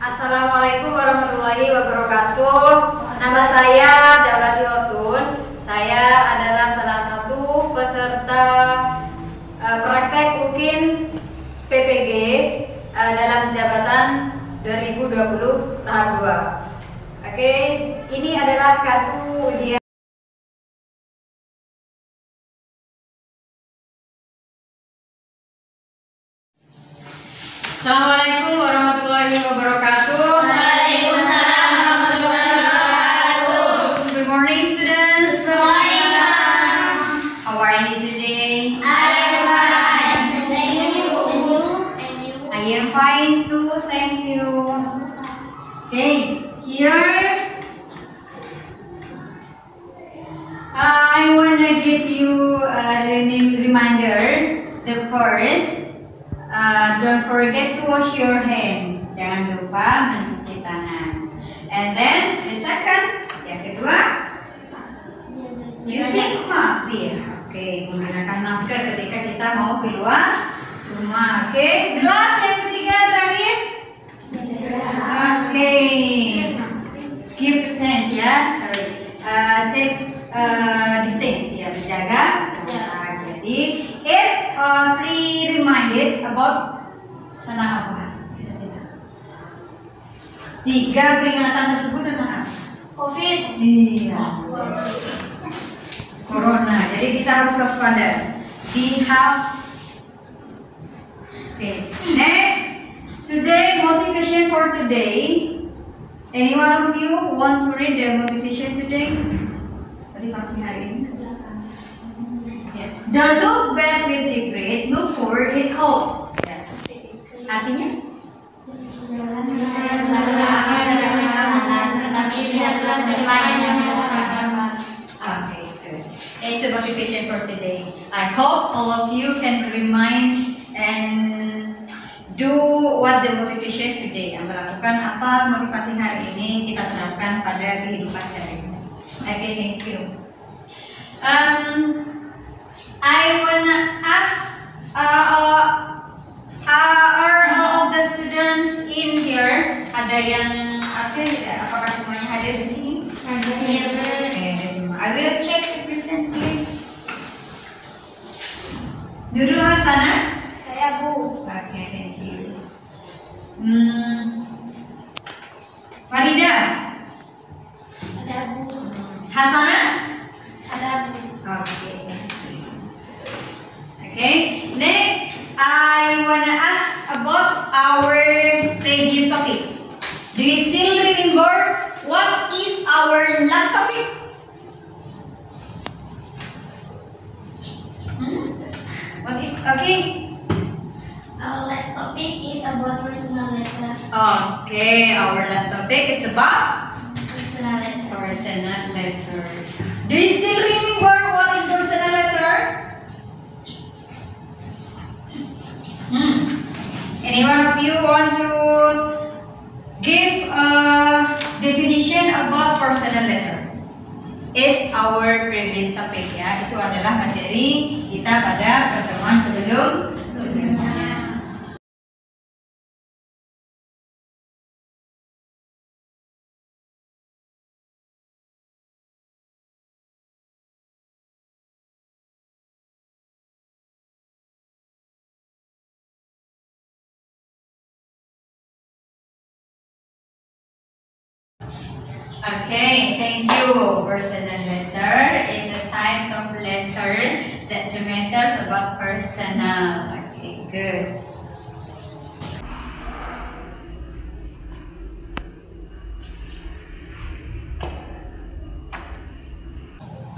Assalamualaikum warahmatullahi wabarakatuh. Nama saya Daulati Hotun. Saya adalah salah satu peserta praktek UKIN PPG dalam jabatan 2020 tahap 2. Oke, ini adalah kartu ujian. Assalamualaikum warahmatullahi wabarakatuh. Waalaikumsalam warahmatullahi wabarakatuh. Good morning, students. Good morning, ma'am. How are you today? I am fine. Thank you. And you? I am fine too, thank you. Okay, here I wanna give you a reminder. The first, don't forget to wash your hand. Jangan lupa mencuci tangan. And then the second, yang kedua, using mask. Oke, menggunakan masker ketika kita mau keluar rumah. Oke, the last yang ketiga terakhir. Oke, give thanks ya. Sorry, take distance ya, menjaga jarak. Jadi, it's free reminded about tentang apa? Tiga peringatan tersebut tentang apa? COVID. Iya. Corona. Jadi kita harus waspada. Be healthy. Okay. Next, today motivation for today. Any one of you want to read the motivation today? Motivasi hari ini. Don't look back with regret. Look forward with hope. Artinya? Okay, good. It's a motivation for today. I hope all of you can remind and do what the motivation today. Melakukan apa motivasi hari ini kita terapkan pada kehidupan sehari-hari. Okay, thank you. I wanna ask are all of the students in here? Ada yang absen tidak? Apakah semuanya hadir di sini? Okay, I will check the presence list. Nurul Hasana? Saya Bu. Okay, thank you. Farida? Ada Bu. Hasana? Ada Bu. Okay, thank you. Okay, next I wanna ask about our previous topic. Do you still remember what is our last topic? What is okay? Our last topic is about personal letter. Okay, our last topic is about Personal letter. consonant letter. Do you still remember what is consonant letter? Any one of you want to give a definition about consonant letter? It's our previous topic ya. Itu adalah materi kita pada pertemuan sebelumnya. Okay, thank you. Consonant letter is a types of letter that matters about personal. Okay, good.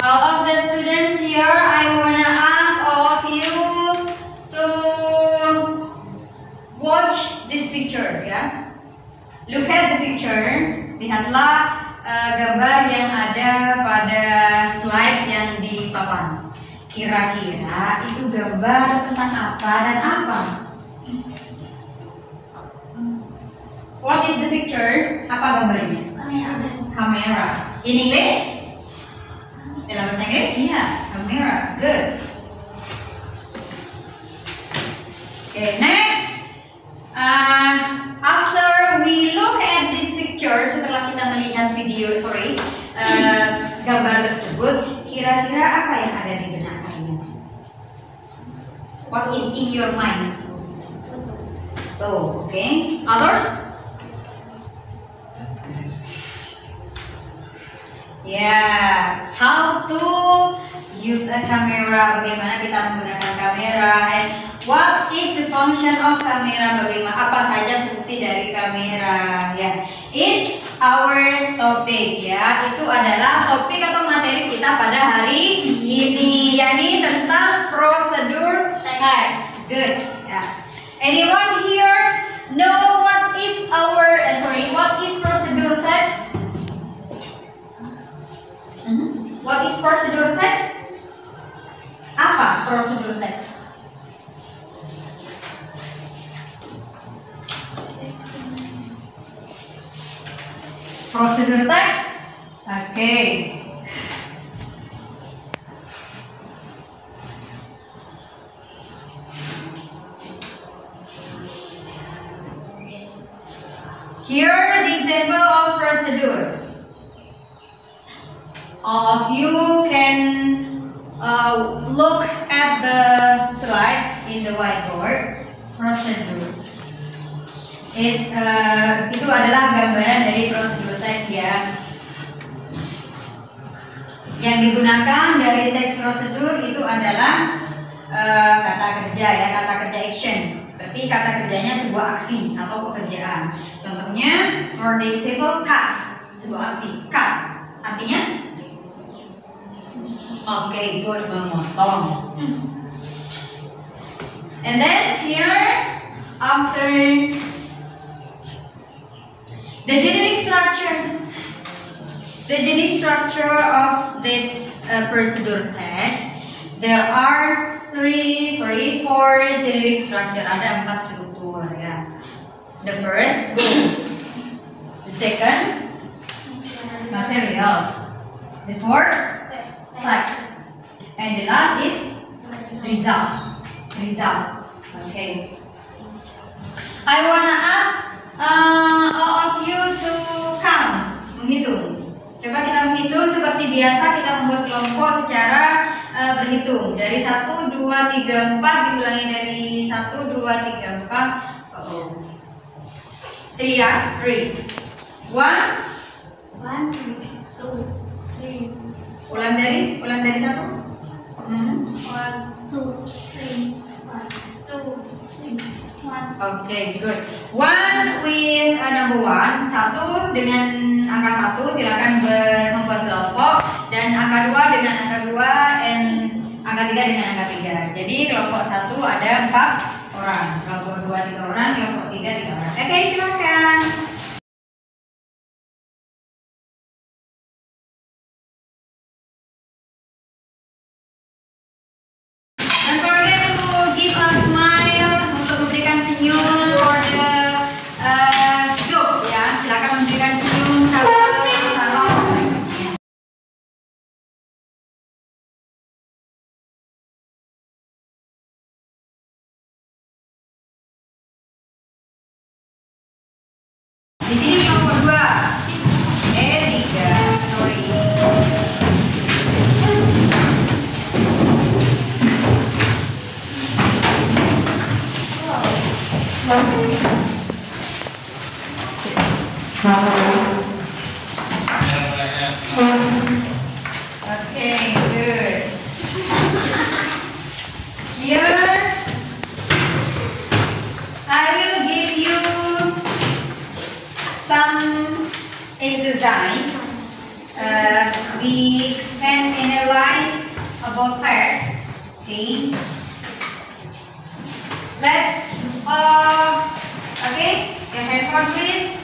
All of the students here, I wanna ask all of you to watch this picture, ya. Look at the picture. Lihatlah gambar yang ada pada slide yang di papan. Kira-kira itu gambar tentang apa dan apa? What is the picture? Apa gambarnya? Kamera. In English? Dalam bahasa Inggris? Iya, kamera. Good. Okay, next. After we look at this picture, setelah kita melihat video, gambar tersebut, kira-kira apa yang ada di benak kalian? What is in your mind? Tuh, okay. Others? Yeah, how to use a camera, bagaimana kita menggunakan kamera, and what is the function of camera, bagaimana apa saja fungsi dari kamera, ya. It's our topic, ya. Itu adalah topik atau materi kita pada hari ini, yakni tentang prosedur text. Good, ya. Anyone here know what is what is prosedur text? What is prosedur text? Apa prosedur text? Prosedur text? Okay. Here the example of procedure. All of you can look at the slide in the whiteboard. Procedure. Itu adalah gambaran dari prosedur teks, ya. Yang digunakan dari teks prosedur itu adalah kata kerja, ya, kata kerja action. Berarti kata kerjanya sebuah aksi atau pekerjaan. Contohnya, for the example, cut, sebuah aksi. Cut artinya okay, good, memotong. And then here after the generic structure of this procedure text, there are four generic structure. Ada 4 struktur, ya. The first, goals. The second, materials. The fourth, steps. And the last is result. Okay. I wanna ask all of you to count, menghitung. Coba kita menghitung seperti biasa, kita membuat kelompok secara berhitung. Dari 1, 2, 3, 4 diulangi dari 1, 2, 3, 4. 3 ya, 3. 1, 1, 2, 3. Ulang dari 1. 1, 2, 3, 1. Okay, good. 1 with number 1. 1 dengan angka 1, silakan membuat kelompok, dan angka 2 dengan angka 2, and angka 3 dengan angka 3. Jadi kelompok 1 ada 4 orang, kelompok 2 3 orang, kelompok 3 3 orang. Oke, silakan. senyum for the group ya. Silakan memberikan senyum, salam. Di sini nomor 2, tiga, sorry. Okay, good. Here, I will give you some exercise. We can analyze about pairs. Okay. Let's. Okay. Your handphone, please.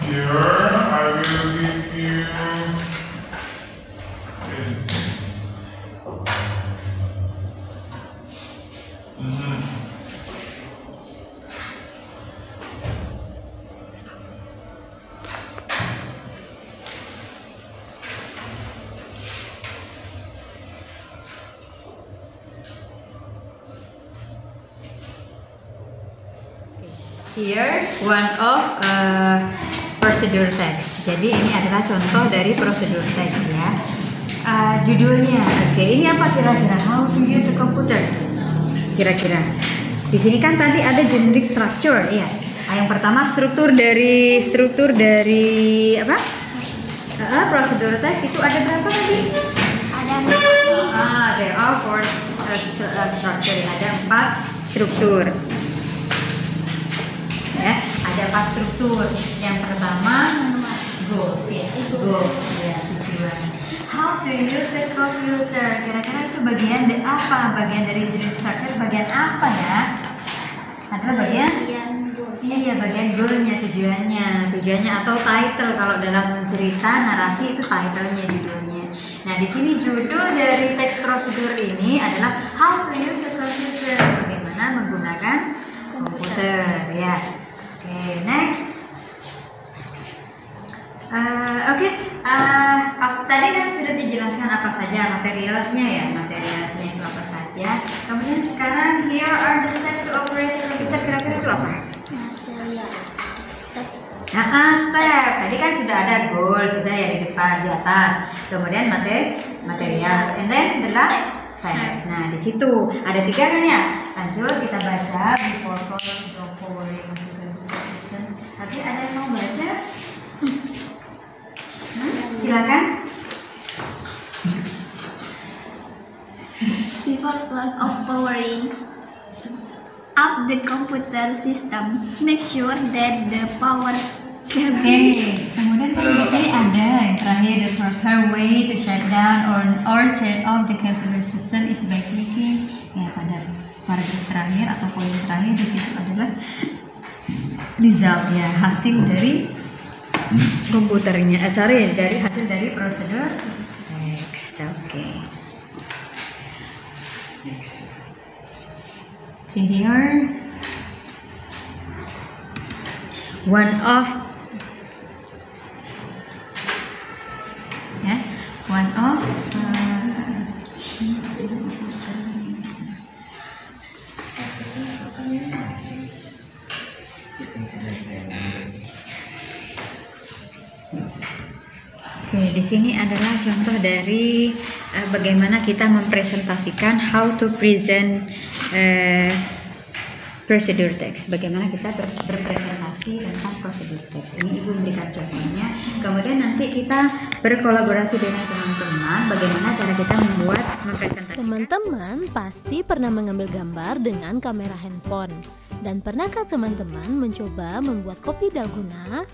Here, I will give you this. Here, one of procedure text. Jadi ini adalah contoh dari prosedur teks ya. Judulnya, oke, ini apa kira-kira? How to use a computer? Kira-kira. Di sini kan tadi ada generic structure, ya. Yang pertama struktur dari apa? Prosedur teks itu ada berapa tadi? Ada There are 4 structure. Ada 4 struktur. Ya, ada 4 struktur. Yang pertama goals ya, goals ya, tujuan. How to use a computer? Kira-kira itu bagian apa? Bagian dari generic structure bagian apa ya? Adalah bagian iya, bagian goalnya, tujuannya atau title. Kalau dalam cerita narasi itu titlenya, judulnya. Nah, di sini judul dari teks prosedur ini adalah How to use a computer. Bagaimana menggunakan komputer ya. Oke, next. Tadi kan sudah dijelaskan apa saja materialnya ya, materialnya itu apa saja. Kemudian sekarang here are the steps to operate a computer. Kira-kira itu apa? Step. Tadi kan sudah ada goal, sudah ya di depan, di atas. Kemudian materials, and then the last steps. Nah, di situ ada 3 kan ya. Lanjut kita baca before powering systems. Tapi ada yang mau baca? Silakan. Before powering up the computer system, make sure that the power cable. Kemudian kan di sini ada yang terakhir, the proper way to shut down or turn off the computer system is by clicking. Ya, pada paragraf terakhir atau poin terakhir di situ adalah result ya, hasil dari komputernya. Dari hasil dari prosedur teks. Oke. Next. Here one of di sini adalah contoh dari bagaimana kita mempresentasikan how to present prosedur teks. Bagaimana kita berpresentasi tentang prosedur teks. Ini Ibu memberikan contohnya. Kemudian nanti kita berkolaborasi dengan teman-teman bagaimana cara kita mempresentasikan. Teman-teman pasti pernah mengambil gambar dengan kamera handphone. Dan pernahkah teman-teman mencoba membuat kopi dalgona?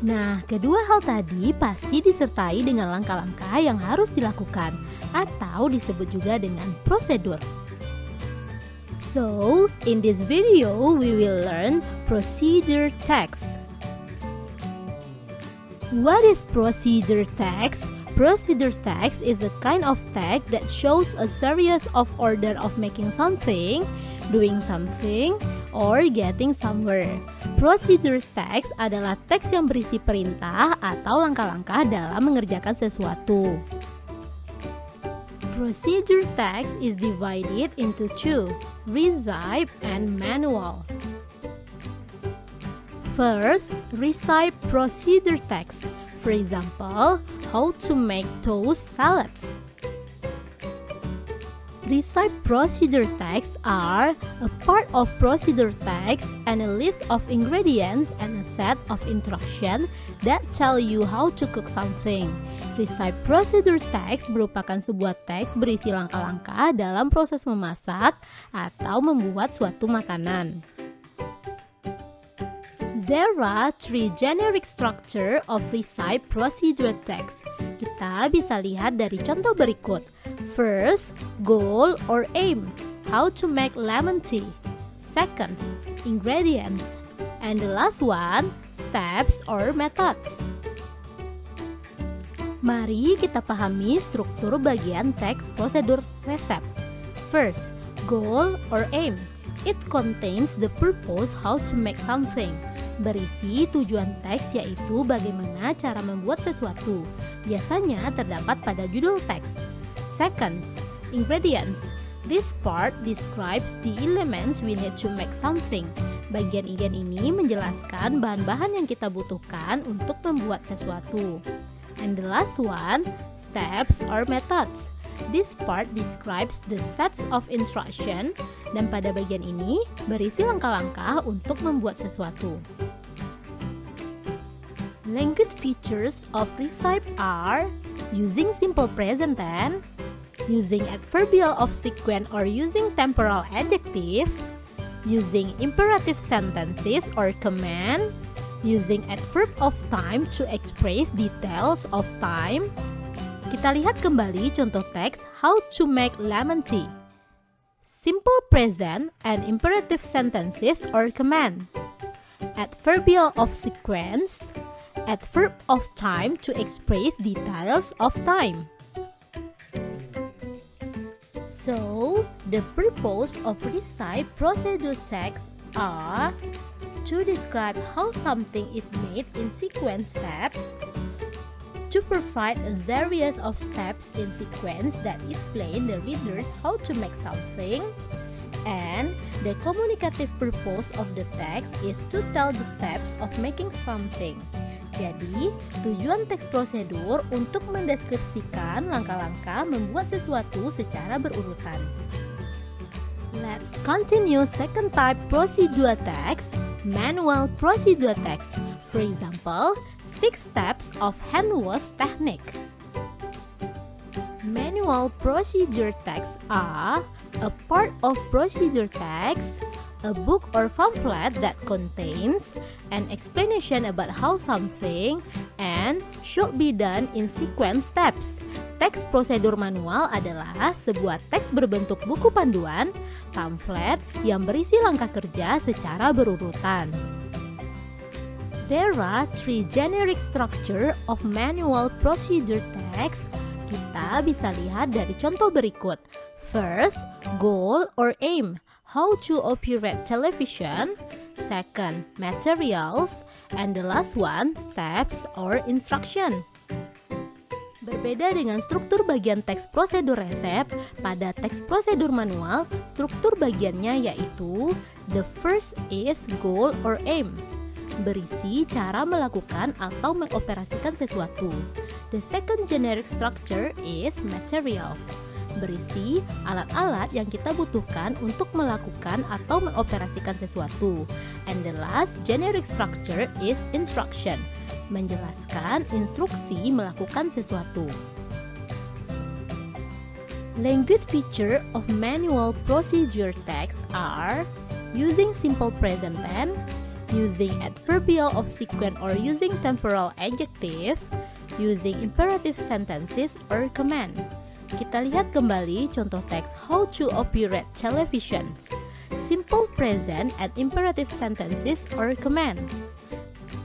Nah, kedua hal tadi pasti disertai dengan langkah-langkah yang harus dilakukan atau disebut juga dengan prosedur. So, in this video, we will learn procedure text. What is procedure text? Procedure text is the kind of text that shows a series of order of making something, doing something, or getting somewhere. Procedure text adalah teks yang berisi perintah atau langkah-langkah dalam mengerjakan sesuatu. Procedure text is divided into two, recipe and manual. First, recipe procedure text. For example, how to make toast salads. Recipe procedure texts are a part of procedure text and a list of ingredients and a set of instructions that tell you how to cook something. Recipe procedure text merupakan sebuah teks berisi langkah-langkah dalam proses memasak atau membuat suatu makanan. There are three generic structure of recipe procedure text. Kita bisa lihat dari contoh berikut. First, goal or aim, how to make lemon tea. Second, ingredients. And the last one, steps or methods. Mari kita pahami struktur bagian teks prosedur resep. First, goal or aim. It contains the purpose how to make something. Berisi tujuan teks yaitu bagaimana cara membuat sesuatu. Biasanya terdapat pada judul teks. Second, ingredients. This part describes the elements we need to make something. Bagian ini menjelaskan bahan-bahan yang kita butuhkan untuk membuat sesuatu. And the last one, steps or methods. This part describes the sets of instruction, dan pada bagian ini berisi langkah-langkah untuk membuat sesuatu. Language features of recipe are using simple present tense, using adverbial of sequence or using temporal adjective, using imperative sentences or command, using adverb of time to express details of time. Kita lihat kembali contoh teks how to make lemon tea. Simple present and imperative sentences or command. Adverbial of sequence. Adverb of time to express details of time. So, the purpose of recipe procedure text are to describe how something is made in sequence steps, to provide a series of steps in sequence that explain the readers how to make something, and the communicative purpose of the text is to tell the steps of making something. Jadi, tujuan teks prosedur untuk mendeskripsikan langkah-langkah membuat sesuatu secara berurutan. Let's continue second type procedural text, manual procedural text. For example, 6 steps of hand wash technique. Manual procedure texts are a part of procedure text, a book or pamphlet that contains an explanation about how something and should be done in sequence steps. Teks prosedur manual adalah sebuah teks berbentuk buku panduan, pamflet yang berisi langkah kerja secara berurutan. There are 3 generic structure of manual procedure text. Kita bisa lihat dari contoh berikut. First, goal or aim, how to operate television. Second, materials. And the last one, steps or instruction. Berbeda dengan struktur bagian teks prosedur resep, pada teks prosedur manual, struktur bagiannya yaitu the first is goal or aim, berisi cara melakukan atau mengoperasikan sesuatu. The second generic structure is materials, berisi alat-alat yang kita butuhkan untuk melakukan atau mengoperasikan sesuatu. And the last generic structure is instruction, menjelaskan instruksi melakukan sesuatu. Language feature of manual procedure text are using simple present tense, using adverbial of sequence or using temporal adjective, using imperative sentences or command. Kita lihat kembali contoh teks how to operate television. simple present and imperative sentences or command.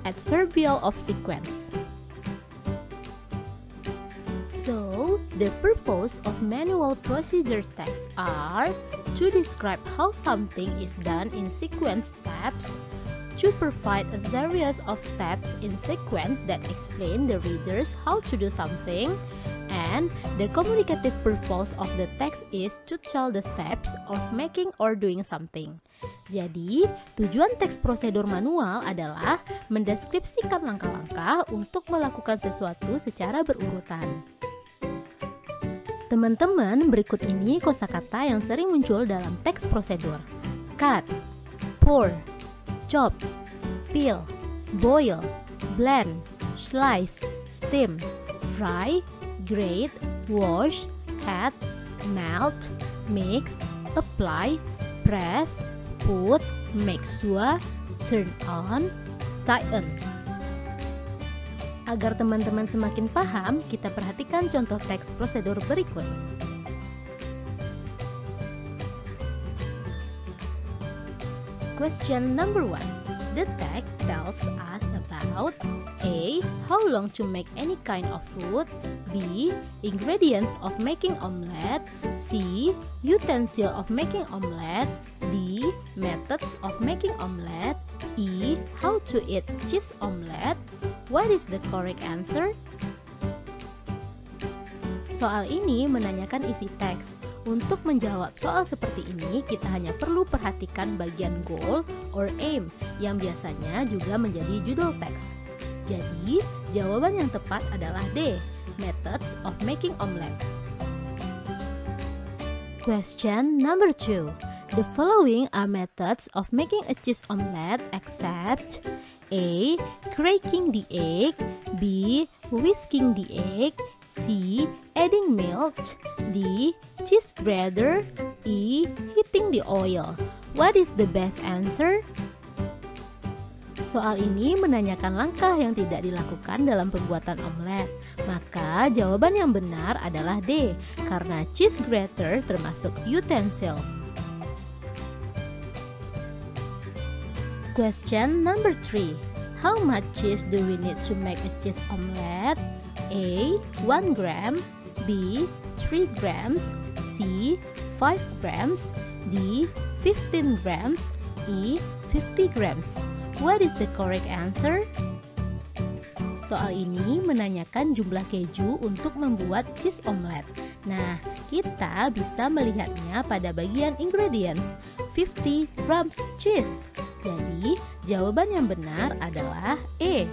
Adverbial of sequence. So, the purpose of manual procedure texts are to describe how something is done in sequence steps, to provide a series of steps in sequence that explain the readers how to do something, and the communicative purpose of the text is to tell the steps of making or doing something. Jadi, tujuan teks prosedur manual adalah mendeskripsikan langkah-langkah untuk melakukan sesuatu secara berurutan. Teman-teman, berikut ini kosakata yang sering muncul dalam teks prosedur. Cut, pour, chop, peel, boil, blend, slice, steam, fry, grate, wash, add, melt, mix, apply, press, put, make sure, turn on, tighten. Agar teman-teman semakin paham, kita perhatikan contoh teks prosedur berikut. Question number 1. The text tells us about A. How long to make any kind of food, B. Ingredients of making omelette, C. Utensil of making omelette, D. Methods of making omelette, E. How to eat cheese omelette. What is the correct answer? Soal ini menanyakan isi teks. Untuk menjawab soal seperti ini, kita hanya perlu perhatikan bagian goal or aim yang biasanya juga menjadi judul teks. Jadi, jawaban yang tepat adalah D. Methods of making omelette. Question number 2. The following are methods of making a cheese omelette except A. Cracking the egg, B. Whisking the egg, C. Adding milk, D. Cheese grater, E. Heating the oil. What is the best answer? Soal ini menanyakan langkah yang tidak dilakukan dalam pembuatan omelet. Maka jawaban yang benar adalah D, karena cheese grater termasuk utensil. Question number 3. How much cheese do we need to make a cheese omelette? A. 1 gram, B. 3 grams, C. 5 grams, D. 15 grams, E. 50 grams. What is the correct answer? Soal ini menanyakan jumlah keju untuk membuat cheese omelette. Nah, kita bisa melihatnya pada bagian ingredients, 50 grams cheese. Jadi, jawaban yang benar adalah E.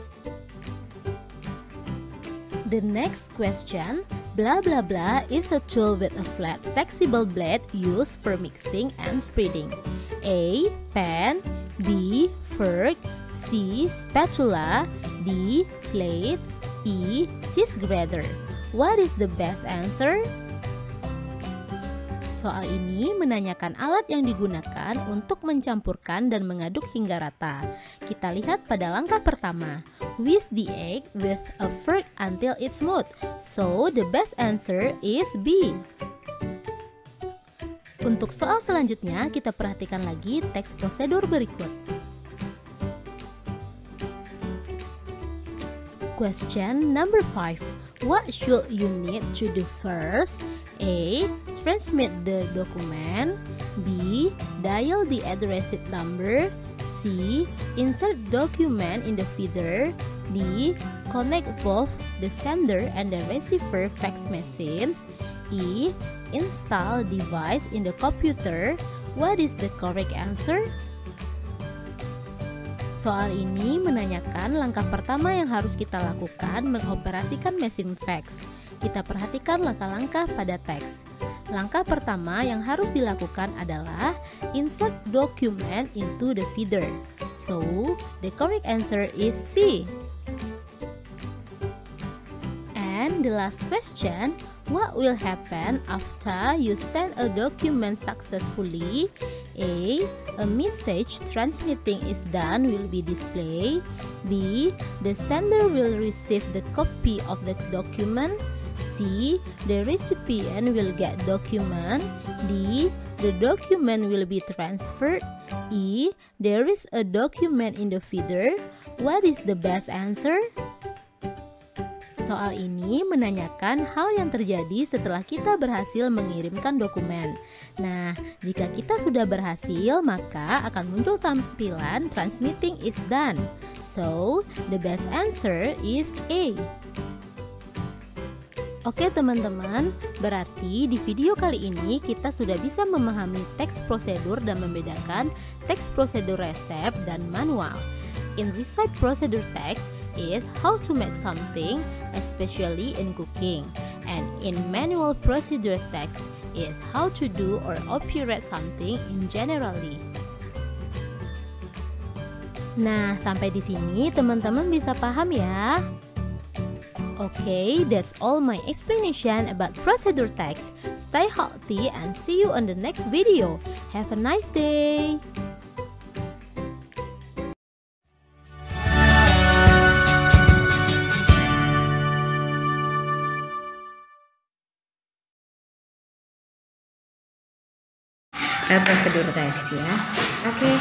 The next question, blah blah blah is a tool with a flat, flexible blade used for mixing and spreading. A. Pan, B. Fork, C. Spatula, D. Plate, E. Cheese grater. What is the best answer? Soal ini menanyakan alat yang digunakan untuk mencampurkan dan mengaduk hingga rata. Kita lihat pada langkah pertama. Whisk the egg with a fork until it's smooth. So, the best answer is B. Untuk soal selanjutnya, kita perhatikan lagi teks prosedur berikut. Question number 5. What should you need to do first? A. Transmit the document, B. Dial the addressed number, C. Insert document in the feeder, D. Connect both the sender and the receiver fax machines, E. Install device in the computer. What is the correct answer? Soal ini menanyakan langkah pertama yang harus kita lakukan mengoperasikan mesin fax. Kita perhatikan langkah-langkah pada teks. Langkah pertama yang harus dilakukan adalah insert document into the feeder. So, the correct answer is C. And the last question, what will happen after you send a document successfully? A. A message transmitting is done will be displayed. B. The sender will receive the copy of the document. C. The recipient will get document. D. the document will be transferred? E. There is a document in the feeder. What is the best answer? Soal ini menanyakan hal yang terjadi setelah kita berhasil mengirimkan dokumen. Nah, jika kita sudah berhasil, maka akan muncul tampilan transmitting is done. So, the best answer is A. Oke teman-teman, berarti di video kali ini kita sudah bisa memahami teks prosedur dan membedakan teks prosedur resep dan manual. In receipt procedure text is how to make something, especially in cooking. And in manual procedure text is how to do or operate something in generally. Nah, sampai di sini teman-teman bisa paham ya? Okay, that's all my explanation about procedure text. Stay healthy and see you on the next video. Have a nice day. Prosedur teks ya. Oke.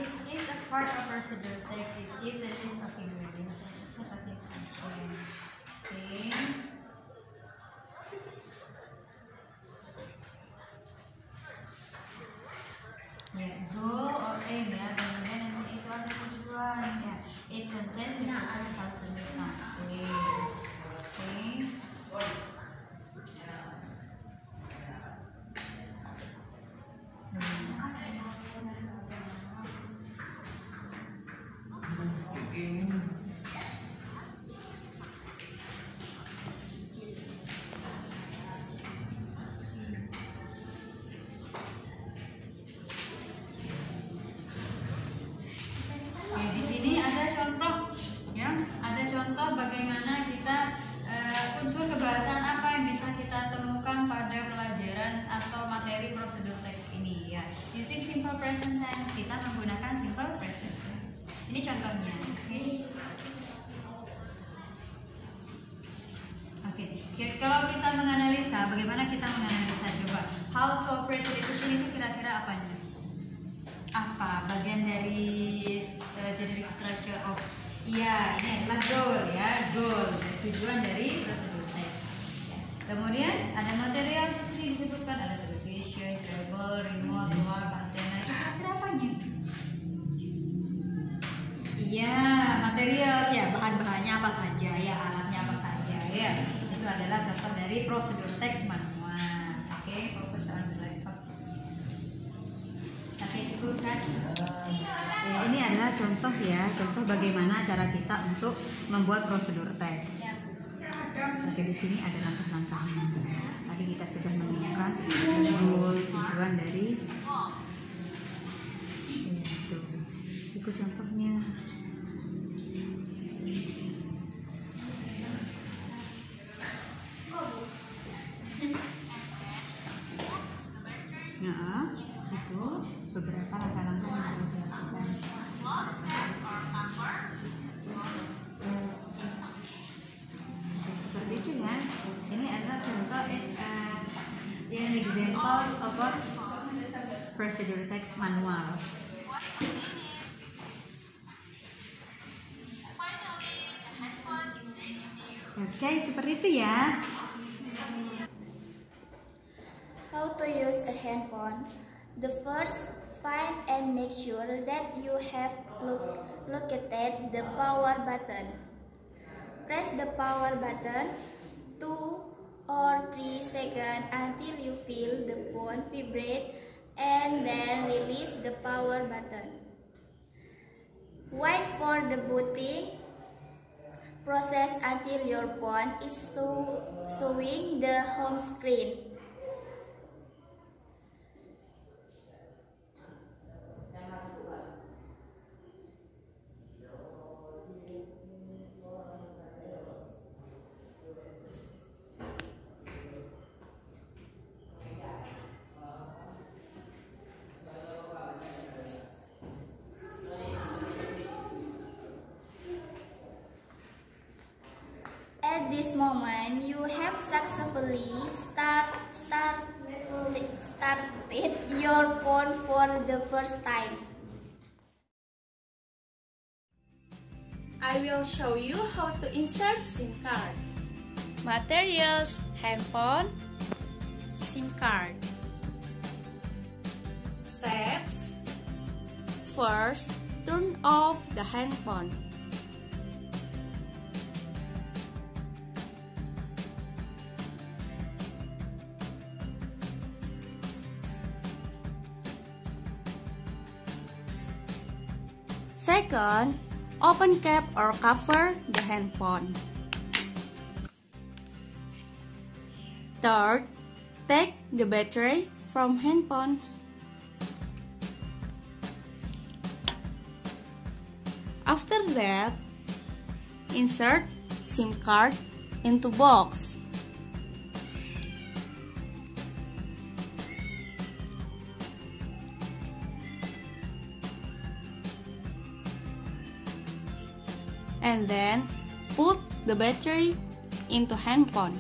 It is a part of procedure text. It is a list of ingredients. Okay. Ya, goal or aim ya, kemudian nanti itu ada tujuan ya. It contains us how to do something. Okay. Di sini ada contoh, ya, ada contoh bagaimana kita unsur kebahasaan apa yang bisa kita temukan pada pelajaran atau materi prosedur teks ini, ya. Using simple present tense, kita menggunakan simple present tense. Ini contohnya, oke? Oke, kalau kita menganalisa, bagaimana kita menganalisa? Coba, how to operate television itu kira-kira apanya? Apa bagian dari generic structure of, iya, ini adalah goal ya, goal, tujuan dari prosedur teks ya. Kemudian ada material di sini disebutkan, ada television, cable, remote, wall, antena, itu kira-kira apanya? Iya, material ya, bahan-bahannya apa saja ya, alatnya apa saja ya. Itu adalah contoh dari prosedur teks manual. Oke, fokus on laptop. Ya, ini adalah contoh ya, contoh bagaimana cara kita untuk membuat prosedur teks. Oke, di sini ada langkah-langkahnya. Tadi kita sudah menemukan goal, tujuan dari itu. Ikut contohnya. Nah, itu beberapa langkah-langkah yang harus dilakukan. Seperti itu ya. Ini adalah contoh, it's an example of a procedure text manual. Oke, seperti itu ya. How to use a handphone? The first, find and make sure that you have located the power button. Press the power button 2 or 3 seconds until you feel the phone vibrate and then release the power button. Wait for the booting process until your phone is showing the home screen. moment, you have successfully started your phone for the first time. I will show you how to insert SIM card. Materials: handphone, SIM card. Steps: first, turn off the handphone. Second, open cap or cover the handphone. Third, take the battery from handphone. After that, insert SIM card into box. And then put the battery into handphone.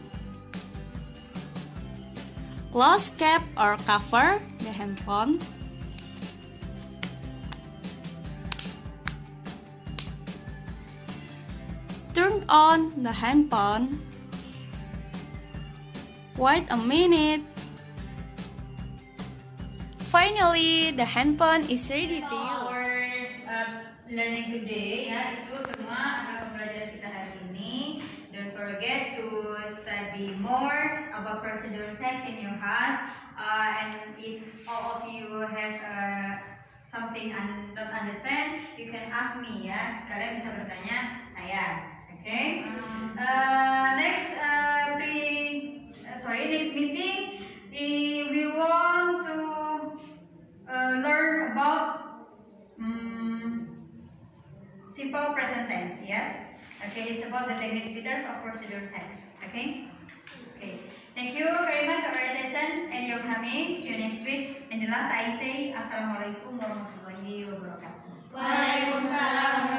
Close cap or cover the handphone. Turn on the handphone. Wait a minute. Finally, the handphone is ready to use. Our learning today ya, itu semua adalah pembelajaran kita hari ini. Don't forget to study more about procedure text in your house. And if all of you have something don't understand, you can ask me ya. Kalian bisa bertanya saya. Okay. Next meeting, we want to learn about simple present tense. Yes. Okay. It's about the language features of procedure text. Okay. Okay. Thank you very much for your attention and your coming. See you next week. And the last I say, Assalamualaikum warahmatullahi wabarakatuh. Waalaikumsalam.